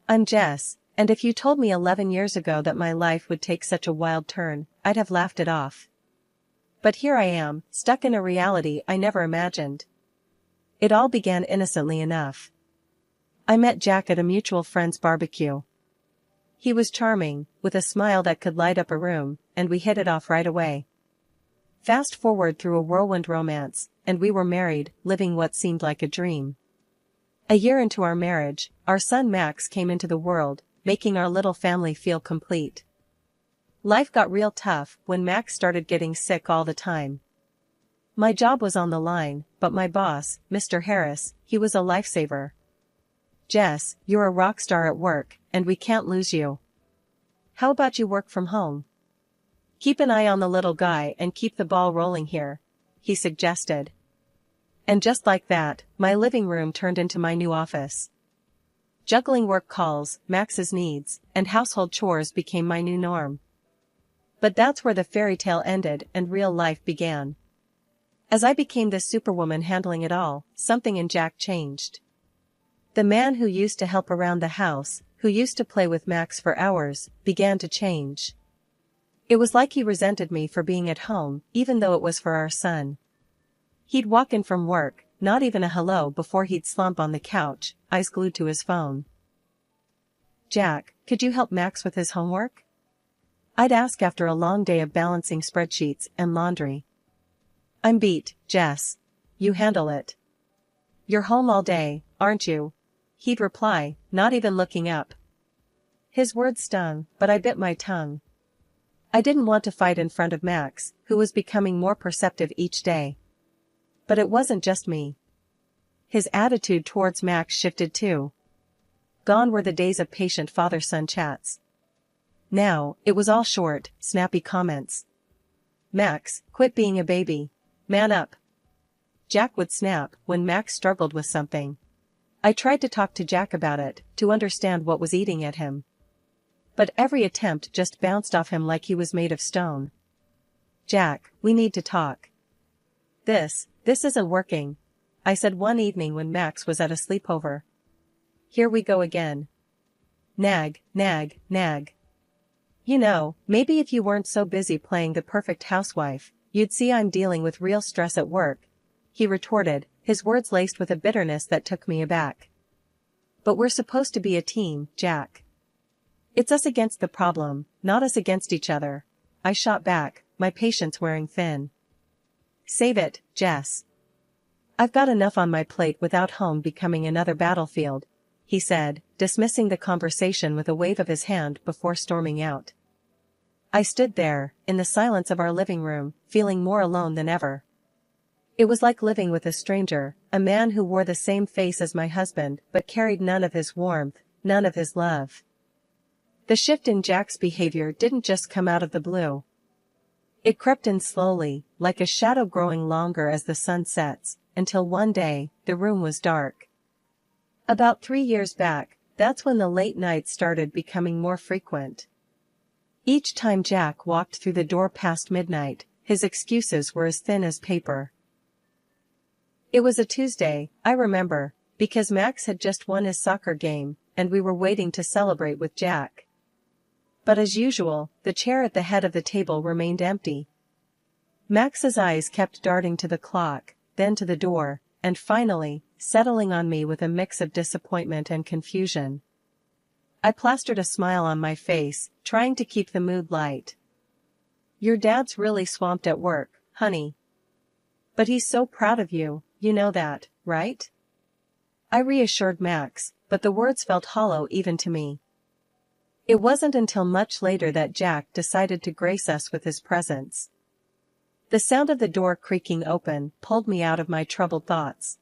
I'm Jess, and if you told me 11 years ago that my life would take such a wild turn, I'd have laughed it off. But here I am, stuck in a reality I never imagined. It all began innocently enough. I met Jack at a mutual friend's barbecue. He was charming, with a smile that could light up a room, and we hit it off right away. Fast forward through a whirlwind romance, and we were married, living what seemed like a dream. A year into our marriage, our son Max came into the world, making our little family feel complete. Life got real tough when Max started getting sick all the time. My job was on the line, but my boss, Mr. Harris, he was a lifesaver. Jess, you're a rock star at work, and we can't lose you. How about you work from home? Keep an eye on the little guy and keep the ball rolling here, he suggested. And just like that, my living room turned into my new office. Juggling work calls, Max's needs, and household chores became my new norm. But that's where the fairy tale ended and real life began. As I became this superwoman handling it all, something in Jack changed. The man who used to help around the house, who used to play with Max for hours, began to change. It was like he resented me for being at home, even though it was for our son. He'd walk in from work, not even a hello before he'd slump on the couch, eyes glued to his phone. Jack, could you help Max with his homework? I'd ask after a long day of balancing spreadsheets and laundry. I'm beat, Jess. You handle it. You're home all day, aren't you? He'd reply, not even looking up. His words stung, but I bit my tongue. I didn't want to fight in front of Max, who was becoming more perceptive each day. But it wasn't just me. His attitude towards Max shifted too. Gone were the days of patient father-son chats. Now, it was all short, snappy comments. Max, quit being a baby. Man up. Jack would snap when Max struggled with something. I tried to talk to Jack about it, to understand what was eating at him. But every attempt just bounced off him like he was made of stone. Jack, we need to talk. This isn't working, I said one evening when Max was at a sleepover. Here we go again. Nag, nag, nag. You know, maybe if you weren't so busy playing the perfect housewife, you'd see I'm dealing with real stress at work, he retorted, his words laced with a bitterness that took me aback. But we're supposed to be a team, Jack. It's us against the problem, not us against each other, I shot back, my patience wearing thin. Save it, Jess. I've got enough on my plate without home becoming another battlefield, he said, dismissing the conversation with a wave of his hand before storming out. I stood there, in the silence of our living room, feeling more alone than ever. It was like living with a stranger, a man who wore the same face as my husband but carried none of his warmth, none of his love. The shift in Jack's behavior didn't just come out of the blue. It crept in slowly, like a shadow growing longer as the sun sets, until one day, the room was dark. About 3 years back, that's when the late nights started becoming more frequent. Each time Jack walked through the door past midnight, his excuses were as thin as paper. It was a Tuesday, I remember, because Max had just won his soccer game, and we were waiting to celebrate with Jack. But as usual, the chair at the head of the table remained empty. Max's eyes kept darting to the clock, then to the door, and finally, settling on me with a mix of disappointment and confusion. I plastered a smile on my face, trying to keep the mood light. Your dad's really swamped at work, honey. But he's so proud of you, you know that, right? I reassured Max, but the words felt hollow even to me. It wasn't until much later that Jack decided to grace us with his presence. The sound of the door creaking open pulled me out of my troubled thoughts.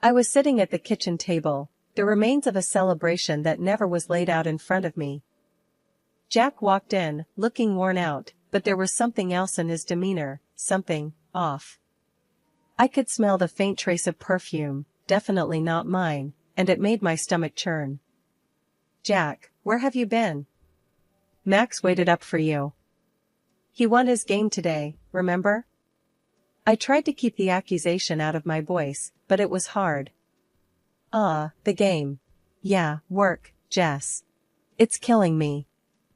I was sitting at the kitchen table, the remains of a celebration that never was laid out in front of me. Jack walked in, looking worn out, but there was something else in his demeanor, something off. I could smell the faint trace of perfume, definitely not mine, and it made my stomach churn. Jack, where have you been? Max waited up for you. He won his game today, remember? I tried to keep the accusation out of my voice, but it was hard. The game. Yeah, work, Jess. It's killing me.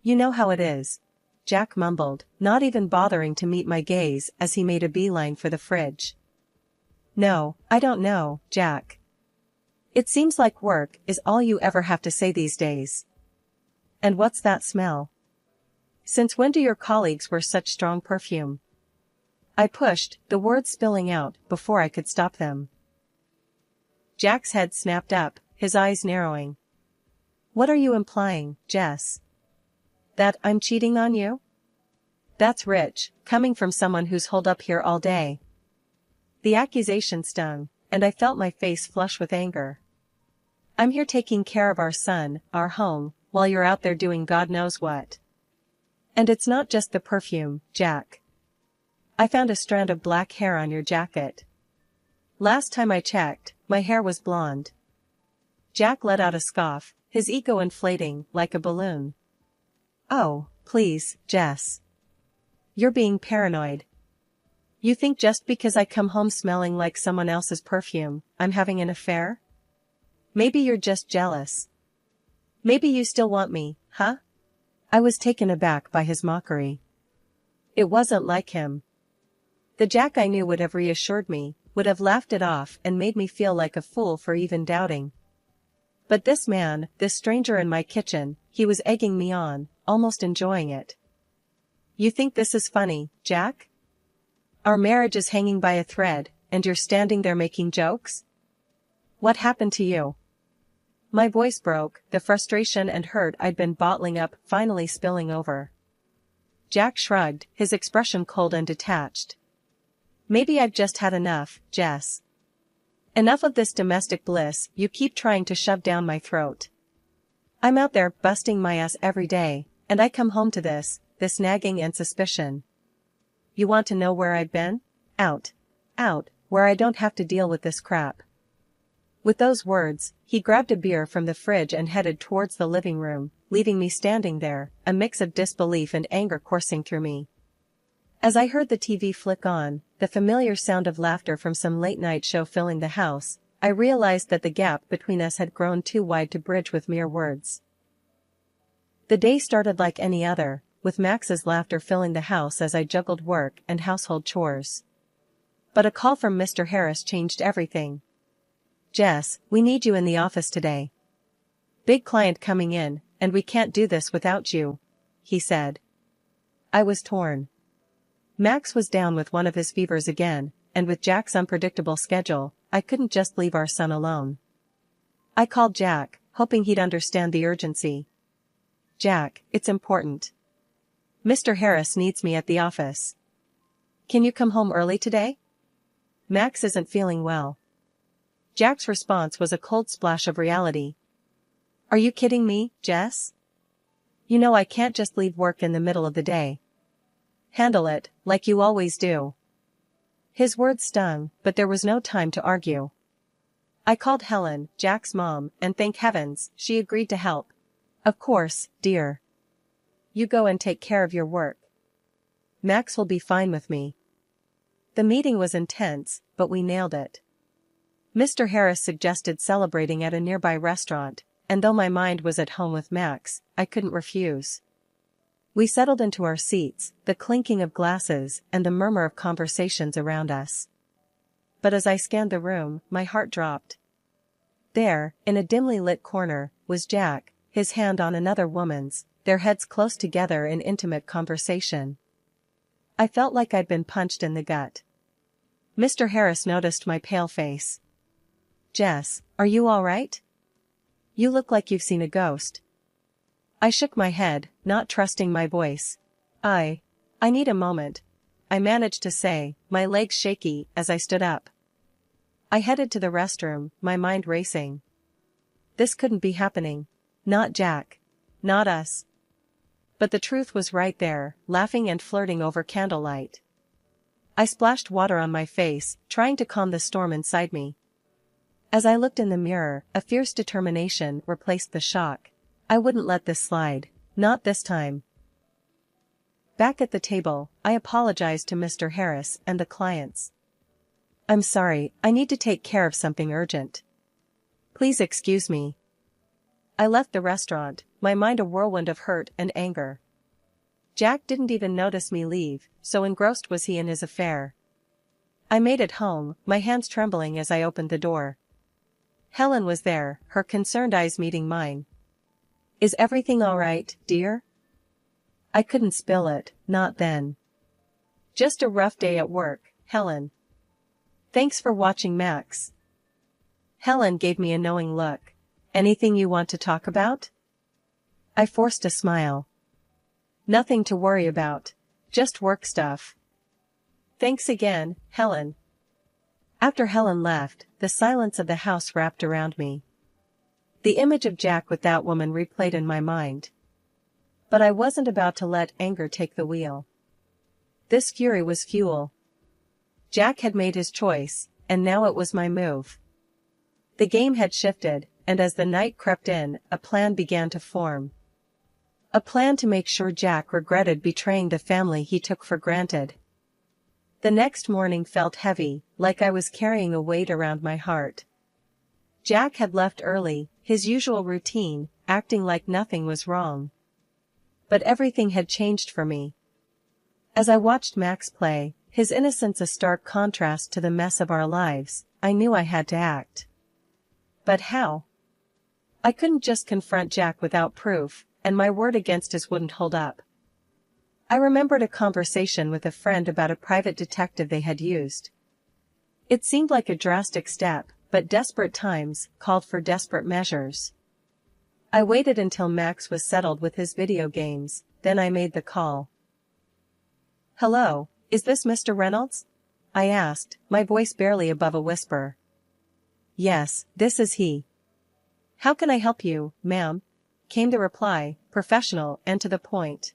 You know how it is. Jack mumbled, not even bothering to meet my gaze as he made a beeline for the fridge. No, I don't know, Jack. It seems like work is all you ever have to say these days. And what's that smell? Since when do your colleagues wear such strong perfume? I pushed, the words spilling out before I could stop them. Jack's head snapped up, his eyes narrowing. What are you implying, Jess? That I'm cheating on you? That's rich, coming from someone who's holed up here all day. The accusation stung, and I felt my face flush with anger. I'm here taking care of our son, our home, while you're out there doing God knows what. And it's not just the perfume, Jack. I found a strand of black hair on your jacket. Last time I checked, my hair was blonde. Jack let out a scoff, his ego inflating like a balloon. Oh, please, Jess. You're being paranoid. You think just because I come home smelling like someone else's perfume, I'm having an affair? Maybe you're just jealous. Maybe you still want me, huh? I was taken aback by his mockery. It wasn't like him. The Jack I knew would have reassured me, would have laughed it off and made me feel like a fool for even doubting. But this man, this stranger in my kitchen, he was egging me on, almost enjoying it. You think this is funny, Jack? Our marriage is hanging by a thread, and you're standing there making jokes? What happened to you? My voice broke, the frustration and hurt I'd been bottling up finally spilling over. Jack shrugged, his expression cold and detached. Maybe I've just had enough, Jess. Enough of this domestic bliss you keep trying to shove down my throat. I'm out there busting my ass every day, and I come home to this nagging and suspicion. You want to know where I've been? Out, where I don't have to deal with this crap. With those words, he grabbed a beer from the fridge and headed towards the living room, leaving me standing there, a mix of disbelief and anger coursing through me. As I heard the TV flick on, the familiar sound of laughter from some late-night show filling the house, I realized that the gap between us had grown too wide to bridge with mere words. The day started like any other, with Max's laughter filling the house as I juggled work and household chores. But a call from Mr. Harris changed everything. Jess, we need you in the office today. Big client coming in, and we can't do this without you, he said. I was torn. Max was down with one of his fevers again, and with Jack's unpredictable schedule, I couldn't just leave our son alone. I called Jack, hoping he'd understand the urgency. Jack, it's important. Mr. Harris needs me at the office. Can you come home early today? Max isn't feeling well. Jack's response was a cold splash of reality. Are you kidding me, Jess? You know I can't just leave work in the middle of the day. Handle it, like you always do. His words stung, but there was no time to argue. I called Helen, Jack's mom, and thank heavens, she agreed to help. Of course, dear. You go and take care of your work. Max will be fine with me. The meeting was intense, but we nailed it. Mr. Harris suggested celebrating at a nearby restaurant, and though my mind was at home with Max, I couldn't refuse. We settled into our seats, the clinking of glasses and the murmur of conversations around us. But as I scanned the room, my heart dropped. There, in a dimly lit corner, was Jack, his hand on another woman's, their heads close together in intimate conversation. I felt like I'd been punched in the gut. Mr. Harris noticed my pale face. Jess, are you all right? You look like you've seen a ghost. I shook my head, not trusting my voice. I need a moment, I managed to say, my legs shaky as I stood up. I headed to the restroom, my mind racing. This couldn't be happening. Not Jack. Not us. But the truth was right there, laughing and flirting over candlelight. I splashed water on my face, trying to calm the storm inside me. As I looked in the mirror, a fierce determination replaced the shock. I wouldn't let this slide. Not this time. Back at the table, I apologized to Mr. Harris and the clients. I'm sorry, I need to take care of something urgent. Please excuse me. I left the restaurant, my mind a whirlwind of hurt and anger. Jack didn't even notice me leave, so engrossed was he in his affair. I made it home, my hands trembling as I opened the door. Helen was there, her concerned eyes meeting mine. "Is everything all right, dear?" I couldn't spill it, not then. "Just a rough day at work, Helen. Thanks for watching, Max." Helen gave me a knowing look. "Anything you want to talk about?" I forced a smile. "Nothing to worry about. Just work stuff." "Thanks again, Helen." After Helen left, the silence of the house wrapped around me. The image of Jack with that woman replayed in my mind. But I wasn't about to let anger take the wheel. This fury was fuel. Jack had made his choice, and now it was my move. The game had shifted, and as the night crept in, a plan began to form. A plan to make sure Jack regretted betraying the family he took for granted. The next morning felt heavy, like I was carrying a weight around my heart. Jack had left early, his usual routine, acting like nothing was wrong. But everything had changed for me. As I watched Max play, his innocence a stark contrast to the mess of our lives, I knew I had to act. But how? I couldn't just confront Jack without proof, and my word against his wouldn't hold up. I remembered a conversation with a friend about a private detective they had used. It seemed like a drastic step, but desperate times called for desperate measures. I waited until Max was settled with his video games, then I made the call. "Hello, is this Mr. Reynolds?" I asked, my voice barely above a whisper. "Yes, this is he." "How can I help you, ma'am?" came the reply, professional and to the point.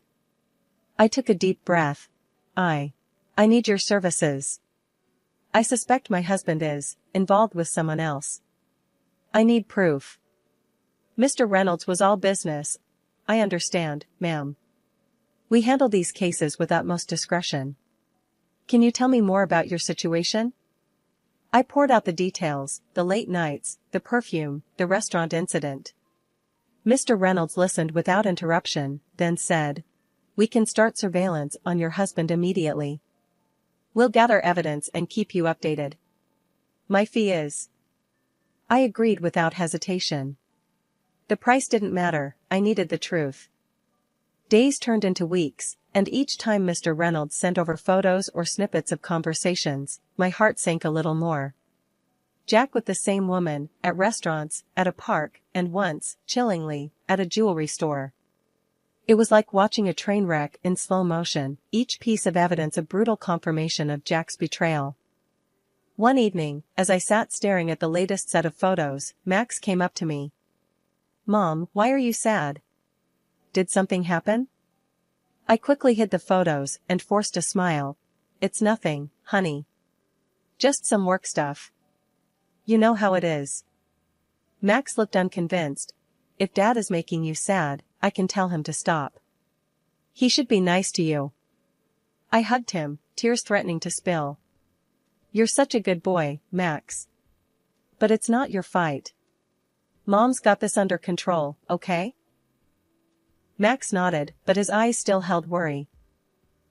I took a deep breath. I need your services. I suspect my husband is involved with someone else. I need proof." Mr. Reynolds was all business. "I understand, ma'am. We handle these cases with utmost discretion. Can you tell me more about your situation?" I poured out the details, the late nights, the perfume, the restaurant incident. Mr. Reynolds listened without interruption, then said, "We can start surveillance on your husband immediately. We'll gather evidence and keep you updated. My fee is—" I agreed without hesitation. The price didn't matter, I needed the truth. Days turned into weeks, and each time Mr. Reynolds sent over photos or snippets of conversations, my heart sank a little more. Jack with the same woman, at restaurants, at a park, and once, chillingly, at a jewelry store. It was like watching a train wreck in slow motion, each piece of evidence a brutal confirmation of Jack's betrayal. One evening, as I sat staring at the latest set of photos, Max came up to me. "Mom, why are you sad? Did something happen?" I quickly hid the photos and forced a smile. "It's nothing, honey. Just some work stuff. You know how it is." Max looked unconvinced. "If Dad is making you sad, I can tell him to stop. He should be nice to you." I hugged him, tears threatening to spill. "You're such a good boy, Max. But it's not your fight. Mom's got this under control, okay?" Max nodded, but his eyes still held worry.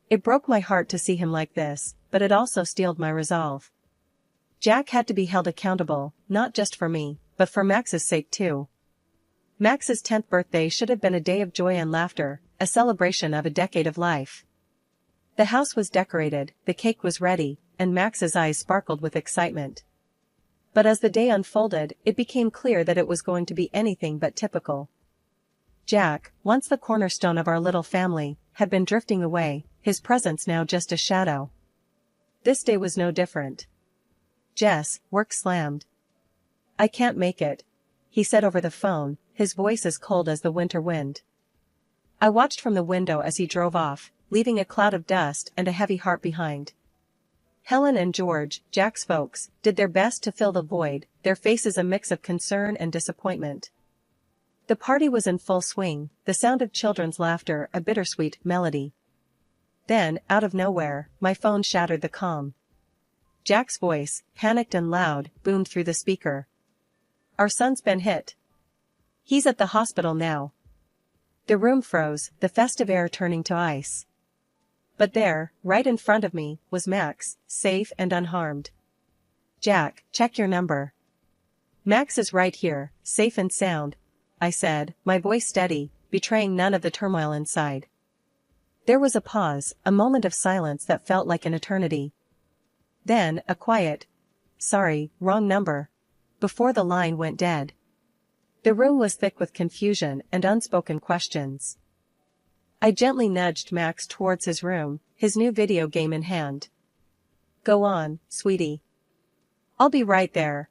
It broke my heart to see him like this, but it also steeled my resolve. Jack had to be held accountable, not just for me, but for Max's sake too. Max's 10th birthday should have been a day of joy and laughter, a celebration of a decade of life. The house was decorated, the cake was ready, and Max's eyes sparkled with excitement. But as the day unfolded, it became clear that it was going to be anything but typical. Jack, once the cornerstone of our little family, had been drifting away, his presence now just a shadow. This day was no different. "Jess, work slammed. I can't make it," he said over the phone, his voice as cold as the winter wind. I watched from the window as he drove off, leaving a cloud of dust and a heavy heart behind. Helen and George, Jack's folks, did their best to fill the void, their faces a mix of concern and disappointment. The party was in full swing, the sound of children's laughter a bittersweet melody. Then, out of nowhere, my phone shattered the calm. Jack's voice, panicked and loud, boomed through the speaker. "Our son's been hit. He's at the hospital now. The room froze, the festive air turning to ice. But there, right in front of me, was Max, safe and unharmed. Jack, check your number. Max is right here, safe and sound, I said, my voice steady, betraying none of the turmoil inside. There was a pause, a moment of silence that felt like an eternity. Then, a quiet, "Sorry, wrong number," before the line went dead. The room was thick with confusion and unspoken questions. I gently nudged Max towards his room, his new video game in hand. "Go on, sweetie." "I'll be right there,"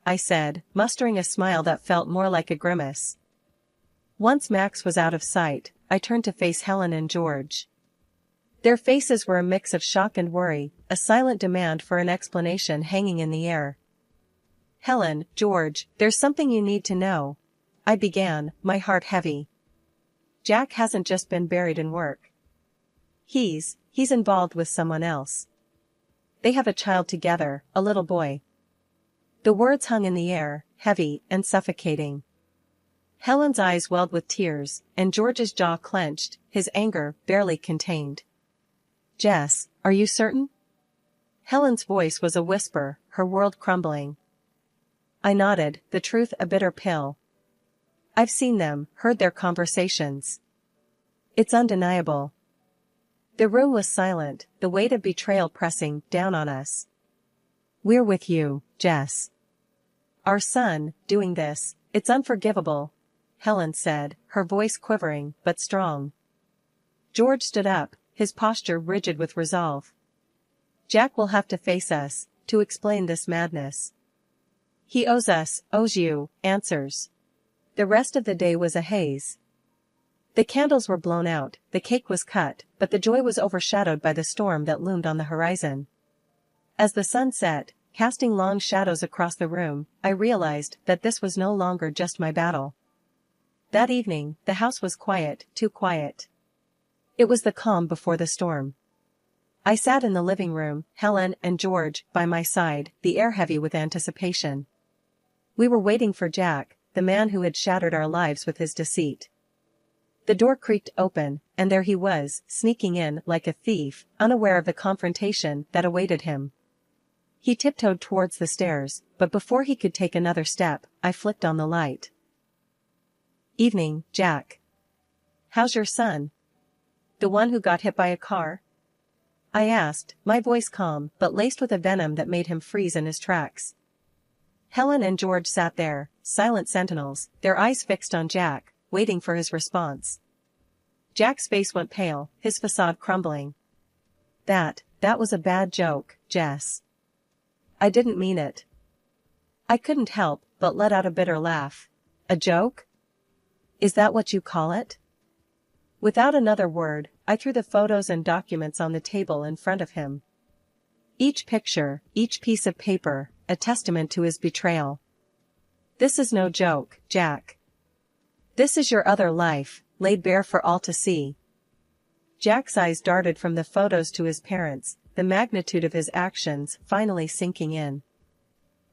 I said, mustering a smile that felt more like a grimace. Once Max was out of sight, I turned to face Helen and George. Their faces were a mix of shock and worry, a silent demand for an explanation hanging in the air. "Helen, George, there's something you need to know," I began, my heart heavy. "Jack hasn't just been buried in work. He's involved with someone else. They have a child together, a little boy." The words hung in the air, heavy and suffocating. Helen's eyes welled with tears, and George's jaw clenched, his anger barely contained. "Jess, are you certain?" Helen's voice was a whisper, her world crumbling. I nodded, the truth a bitter pill. "I've seen them, heard their conversations. It's undeniable." The room was silent, the weight of betrayal pressing down on us. "We're with you, Jess. Our son, doing this, it's unforgivable," Helen said, her voice quivering, but strong. George stood up, his posture rigid with resolve. "Jack will have to face us, to explain this madness. He owes you, answers." The rest of the day was a haze. The candles were blown out, the cake was cut, but the joy was overshadowed by the storm that loomed on the horizon. As the sun set, casting long shadows across the room, I realized that this was no longer just my battle. That evening, the house was quiet, too quiet. It was the calm before the storm. I sat in the living room, Helen and George by my side, the air heavy with anticipation. We were waiting for Jack, the man who had shattered our lives with his deceit. The door creaked open, and there he was, sneaking in like a thief, unaware of the confrontation that awaited him. He tiptoed towards the stairs, but before he could take another step, I flicked on the light. "Evening, Jack. How's your son? The one who got hit by a car?" I asked, my voice calm but laced with a venom that made him freeze in his tracks. Helen and George sat there, silent sentinels, their eyes fixed on Jack, waiting for his response. Jack's face went pale, his facade crumbling. That was a bad joke, Jess. I didn't mean it." I couldn't help but let out a bitter laugh. "A joke? Is that what you call it?" Without another word, I threw the photos and documents on the table in front of him. Each picture, each piece of paper, a testament to his betrayal. "This is no joke, Jack. This is your other life, laid bare for all to see." Jack's eyes darted from the photos to his parents, the magnitude of his actions finally sinking in.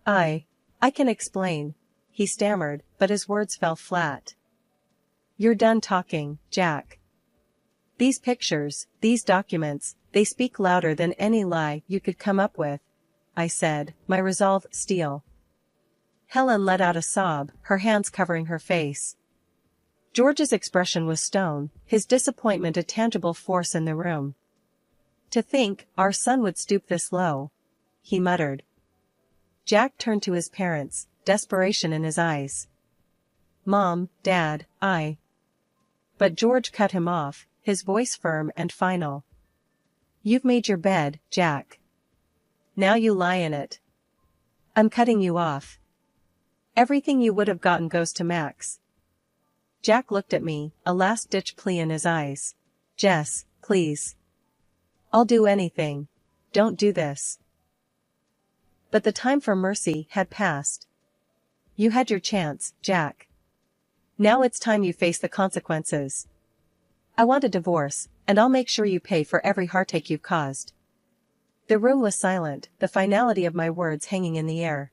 I can explain," he stammered, but his words fell flat. "You're done talking, Jack. These pictures, these documents, they speak louder than any lie you could come up with," I said, my resolve steel. Helen let out a sob, her hands covering her face. George's expression was stone, his disappointment a tangible force in the room. "To think our son would stoop this low," he muttered. Jack turned to his parents, desperation in his eyes. "Mom, Dad, But George cut him off, his voice firm and final. "You've made your bed, Jack. Now you lie in it. I'm cutting you off. Everything you would have gotten goes to Max." Jack looked at me, a last-ditch plea in his eyes. "Jess, please. I'll do anything. Don't do this." But the time for mercy had passed. "You had your chance, Jack. Now it's time you face the consequences. I want a divorce, and I'll make sure you pay for every heartache you've caused." The room was silent, the finality of my words hanging in the air.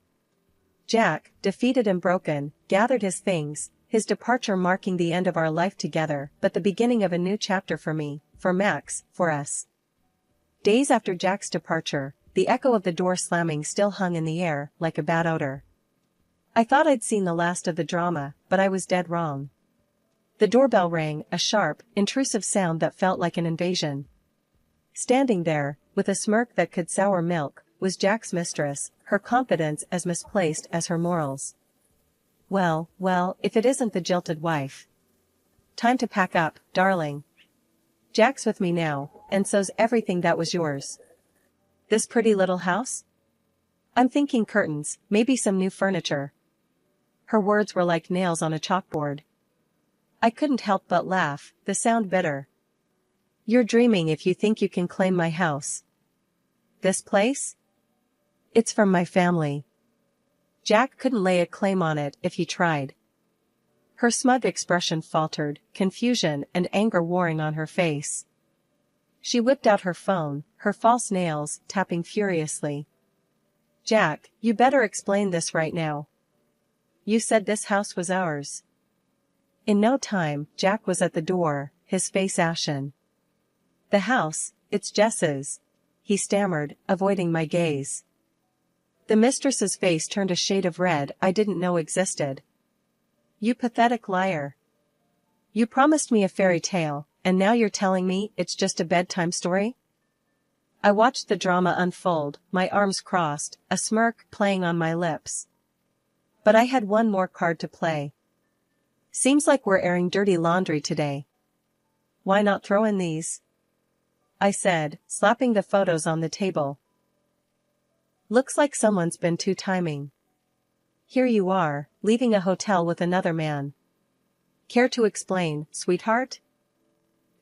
Jack, defeated and broken, gathered his things, his departure marking the end of our life together, but the beginning of a new chapter for me, for Max, for us. Days after Jack's departure, the echo of the door slamming still hung in the air, like a bad odor. I thought I'd seen the last of the drama, but I was dead wrong. The doorbell rang, a sharp, intrusive sound that felt like an invasion. Standing there, with a smirk that could sour milk, was Jack's mistress, her confidence as misplaced as her morals. Well, if it isn't the jilted wife. Time to pack up, darling. Jack's with me now, and so's everything that was yours. This pretty little house? I'm thinking curtains, maybe some new furniture. Her words were like nails on a chalkboard. I couldn't help but laugh, the sound bitter. You're dreaming if you think you can claim my house. This place? It's from my family. Jack couldn't lay a claim on it if he tried. Her smug expression faltered, confusion and anger warring on her face. She whipped out her phone, her false nails tapping furiously. Jack, you better explain this right now. You said this house was ours. In no time, Jack was at the door, his face ashen. The house, it's Jess's, he stammered, avoiding my gaze. The mistress's face turned a shade of red I didn't know existed. You pathetic liar. You promised me a fairy tale, and now you're telling me it's just a bedtime story? I watched the drama unfold, my arms crossed, a smirk playing on my lips. But I had one more card to play. Seems like we're airing dirty laundry today. Why not throw in these? I said, slapping the photos on the table. Looks like someone's been two-timing. Here you are, leaving a hotel with another man. Care to explain, sweetheart?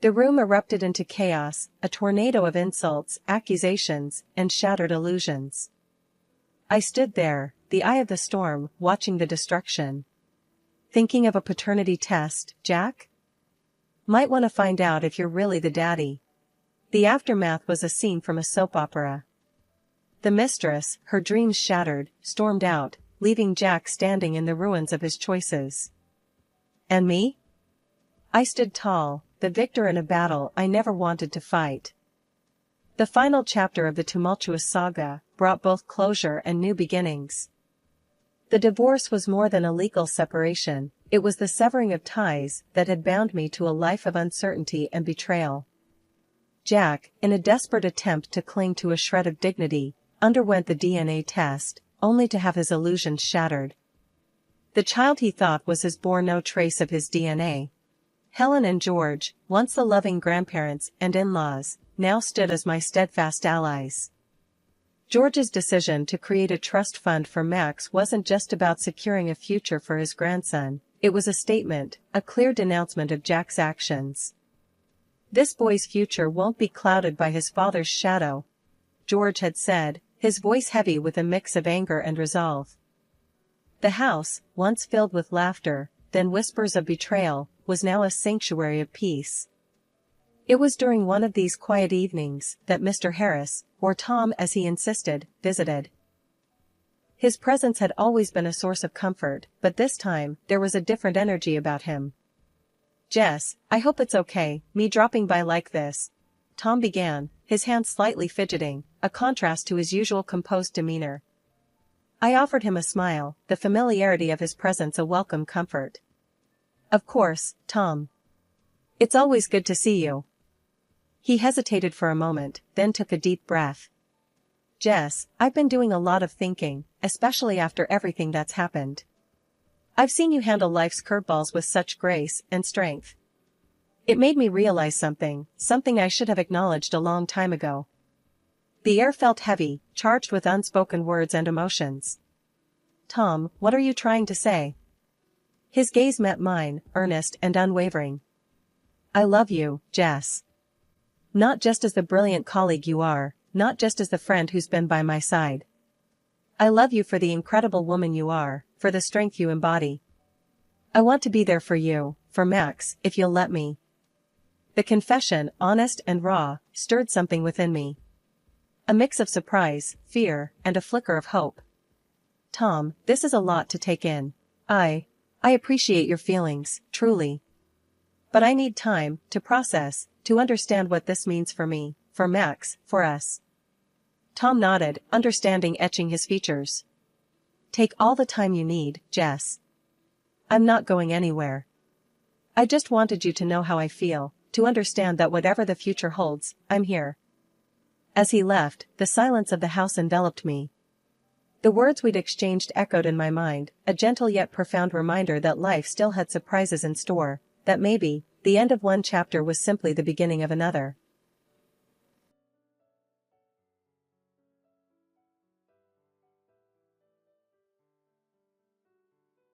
The room erupted into chaos, a tornado of insults, accusations, and shattered illusions. I stood there, the eye of the storm, watching the destruction. Thinking of a paternity test, Jack? Might want to find out if you're really the daddy. The aftermath was a scene from a soap opera. The mistress, her dreams shattered, stormed out, leaving Jack standing in the ruins of his choices. And me? I stood tall, the victor in a battle I never wanted to fight. The final chapter of the tumultuous saga brought both closure and new beginnings. The divorce was more than a legal separation, it was the severing of ties that had bound me to a life of uncertainty and betrayal. Jack, in a desperate attempt to cling to a shred of dignity, underwent the DNA test, only to have his illusions shattered. The child he thought was his bore no trace of his DNA. Helen and George, once the loving grandparents and in-laws, now stood as my steadfast allies. George's decision to create a trust fund for Max wasn't just about securing a future for his grandson, it was a statement, a clear denouncement of Jack's actions. This boy's future won't be clouded by his father's shadow, George had said, his voice heavy with a mix of anger and resolve. The house, once filled with laughter, then whispers of betrayal, was now a sanctuary of peace. It was during one of these quiet evenings that Mr. Harris, or Tom as he insisted, visited. His presence had always been a source of comfort, but this time, there was a different energy about him. Jess, I hope it's okay, me dropping by like this, Tom began, his hands slightly fidgeting, a contrast to his usual composed demeanor. I offered him a smile, the familiarity of his presence a welcome comfort. Of course, Tom. It's always good to see you. He hesitated for a moment, then took a deep breath. Jess, I've been doing a lot of thinking, especially after everything that's happened. I've seen you handle life's curveballs with such grace and strength. It made me realize something I should have acknowledged a long time ago. The air felt heavy, charged with unspoken words and emotions. Tom, what are you trying to say? His gaze met mine, earnest and unwavering. I love you, Jess. Not just as the brilliant colleague you are, not just as the friend who's been by my side. I love you for the incredible woman you are, for the strength you embody. I want to be there for you, for Max, if you'll let me. The confession, honest and raw, stirred something within me. A mix of surprise, fear, and a flicker of hope. Tom, this is a lot to take in. I I appreciate your feelings, truly. But I need time to process, to understand what this means for me, for Max, for us. Tom nodded, understanding etching his features. Take all the time you need, Jess. I'm not going anywhere. I just wanted you to know how I feel, to understand that whatever the future holds, I'm here. As he left, the silence of the house enveloped me. The words we'd exchanged echoed in my mind, a gentle yet profound reminder that life still had surprises in store, that maybe, the end of one chapter was simply the beginning of another.